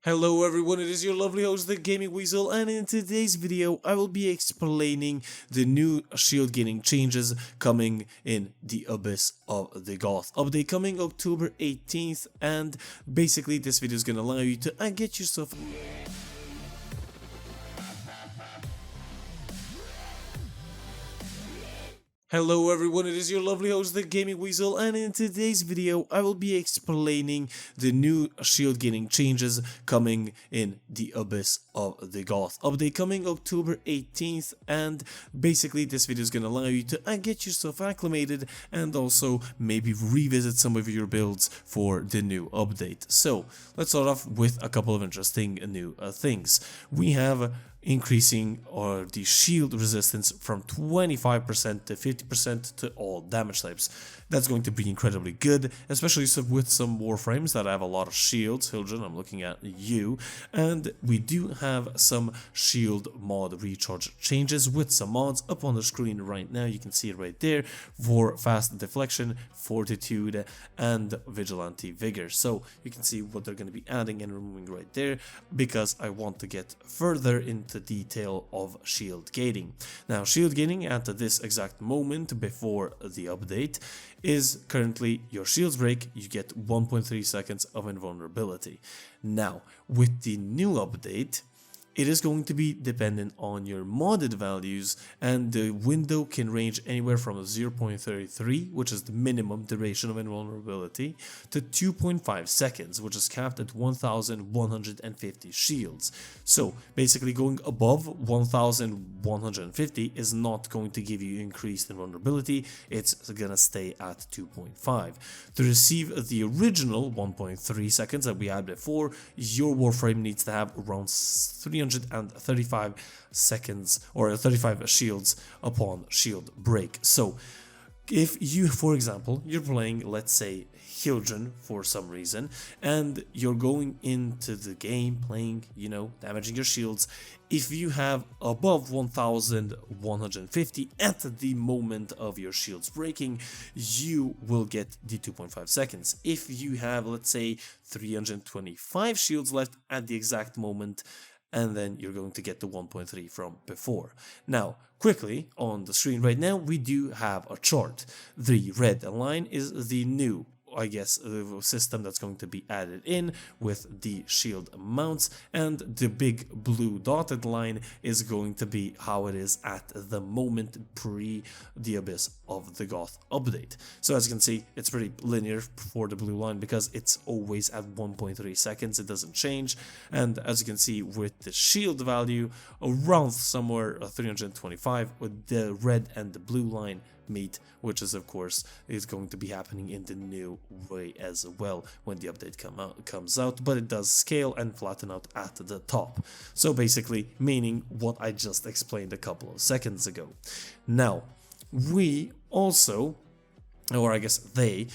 Hello everyone, it is your lovely host the Gaming Weasel, and in today's video I will be explaining the new shield gaining changes coming in the Abyss of Dagath update coming October 18th, and basically this video is gonna allow you to get yourself. Hello everyone, it is your lovely host the Gaming Weasel, and in today's video I will be explaining the new shield gaining changes coming in the Abyss of Dagath update coming October 18th, and basically this video is going to allow you to get yourself acclimated and also maybe revisit some of your builds for the new update. So let's start off with a couple of interesting new things. We have increasing the shield resistance from 25% to 50% to all damage types. That's going to be incredibly good, especially with some Warframes that have a lot of shields. Hildren, I'm looking at you. And we do have some shield mod recharge changes with some mods up on the screen right now. You can see it right there for fast deflection, fortitude, and vigilante vigor. So you can see what they're going to be adding and removing right there, because I want to get further into detail of shield gating. Now, shield gating at this exact moment before the update is currently your shields break, you get 1.3 seconds of invulnerability. Now, with the new update, it is going to be dependent on your modded values, and the window can range anywhere from 0.33, which is the minimum duration of invulnerability, to 2.5 seconds, which is capped at 1150 shields. So basically going above 1150 is not going to give you increased invulnerability, it's gonna stay at 2.5. To receive the original 1.3 seconds that we had before, your Warframe needs to have around 335 seconds or 35 shields upon shield break. So if you, for example, you're playing, let's say, Hildren for some reason, and you're going into the game playing, damaging your shields, if you have above 1150 at the moment of your shields breaking, you will get the 2.5 seconds. If you have, let's say, 325 shields left at the exact moment, and then you're going to get the 1.3 from before. Now, quickly, on the screen right now, we do have a chart. The red line is the new, system that's going to be added in with the shield amounts, and the big blue dotted line is going to be how it is at the moment pre the Abyss of Dagath update. So as you can see, it's pretty linear for the blue line because it's always at 1.3 seconds, it doesn't change. And as you can see with the shield value around somewhere 325, with the red and the blue line meet, which is of course is going to be happening in the new way as well when the update comes out, but it does scale and flatten out at the top. So basically meaning what I just explained a couple of seconds ago. Now, we also, or I guess they,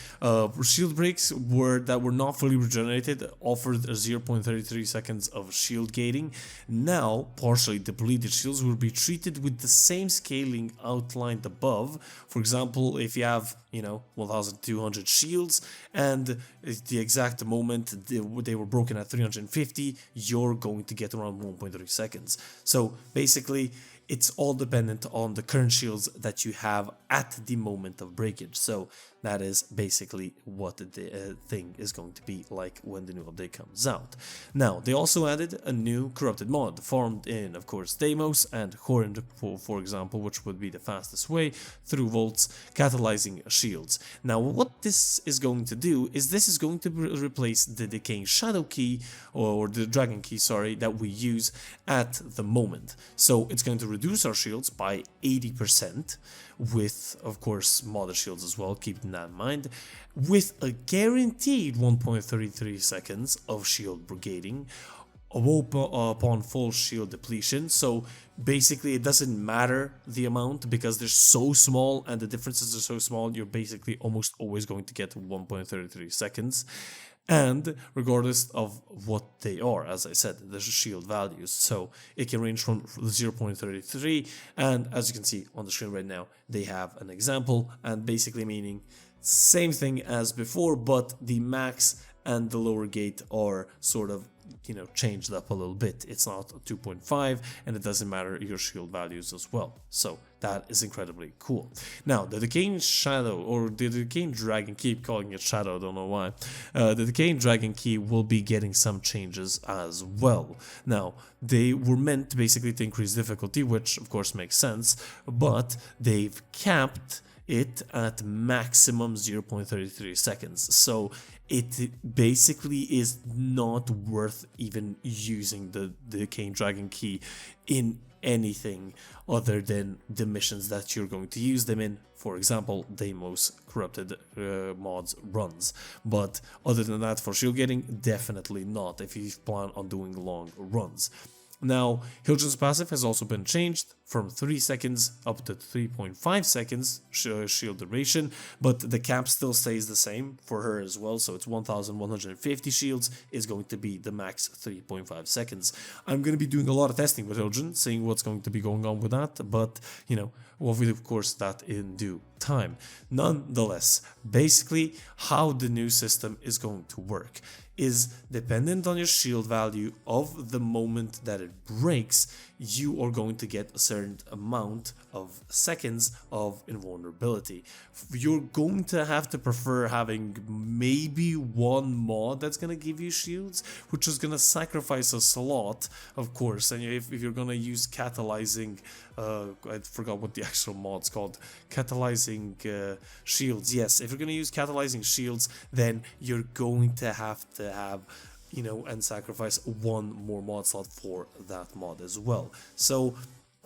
shield breaks that were not fully regenerated offered 0.33 seconds of shield gating. Now, partially depleted shields will be treated with the same scaling outlined above. For example, if you have 1200 shields and the exact moment they were broken at 350, you're going to get around 1.3 seconds. So basically, it's all dependent on the current shields that you have at the moment of breakage. So that is basically what the thing is going to be like when the new update comes out. Now, they also added a new corrupted mod formed in, of course, Deimos and Horrend, for example, which would be the fastest way through vaults, catalyzing shields. Now, what this is going to do is this is going to replace the decaying shadow key, or the dragon key, sorry, that we use at the moment. So it's going to reduce our shields by 80%, with, of course, modded shields as well, keeping that in mind, with a guaranteed 1.33 seconds of shield brigading upon full shield depletion. So basically it doesn't matter the amount because they're so small and the differences are so small, you're basically almost always going to get 1.33 seconds. And regardless of what they are, as I said, the shield values, so it can range from 0.33, and as you can see on the screen right now, they have an example, and basically meaning same thing as before, but the max and the lower gate are sort of changed up a little bit. It's not 2.5, and it doesn't matter your shield values as well. So that is incredibly cool. Now, the Decaying Shadow, or the Decaying Dragon, keep calling it Shadow, I don't know why. The Decaying Dragon Key will be getting some changes as well. Now, they were meant basically to increase difficulty, which of course makes sense, but they've capped it at maximum 0.33 seconds. So it basically is not worth even using the Decaying Dragon Key in anything other than the missions that you're going to use them in. For example, Deimos Corrupted mods runs. But other than that, for shield getting, definitely not if you plan on doing long runs. Now, Hildren's passive has also been changed from 3 seconds up to 3.5 seconds shield duration, but the cap still stays the same for her as well, so it's 1150 shields is going to be the max 3.5 seconds. I'm going to be doing a lot of testing with Hildren, seeing what's going to be going on with that, but we'll of course that in due time. Nonetheless, basically how the new system is going to work is dependent on your shield value of the moment that it breaks. You are going to get a certain amount of seconds of invulnerability. You're going to have to prefer having maybe one mod that's going to give you shields, which is going to sacrifice a slot, of course. And if you're going to use catalyzing, I forgot what the actual mod's called, catalyzing shields. Yes, if you're going to use catalyzing shields, then you're going to have and sacrifice one more mod slot for that mod as well. So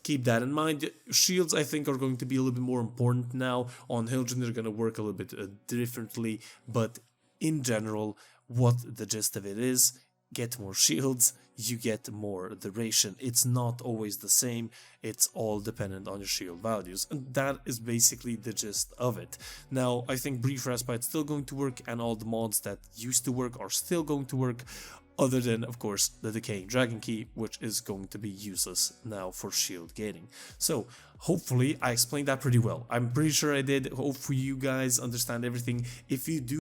keep that in mind. Shields, I think, are going to be a little bit more important now. On Hildren, they're going to work a little bit differently, but in general, what the gist of it is, get more shields, you get more duration. It's not always the same, it's all dependent on your shield values, and that is basically the gist of it. Now, I think Brief Respite is still going to work, and all the mods that used to work are still going to work, other than, of course, the Decaying Dragon Key, which is going to be useless now for shield gating. So, hopefully, I explained that pretty well. I'm pretty sure I did. Hopefully, you guys understand everything. If you do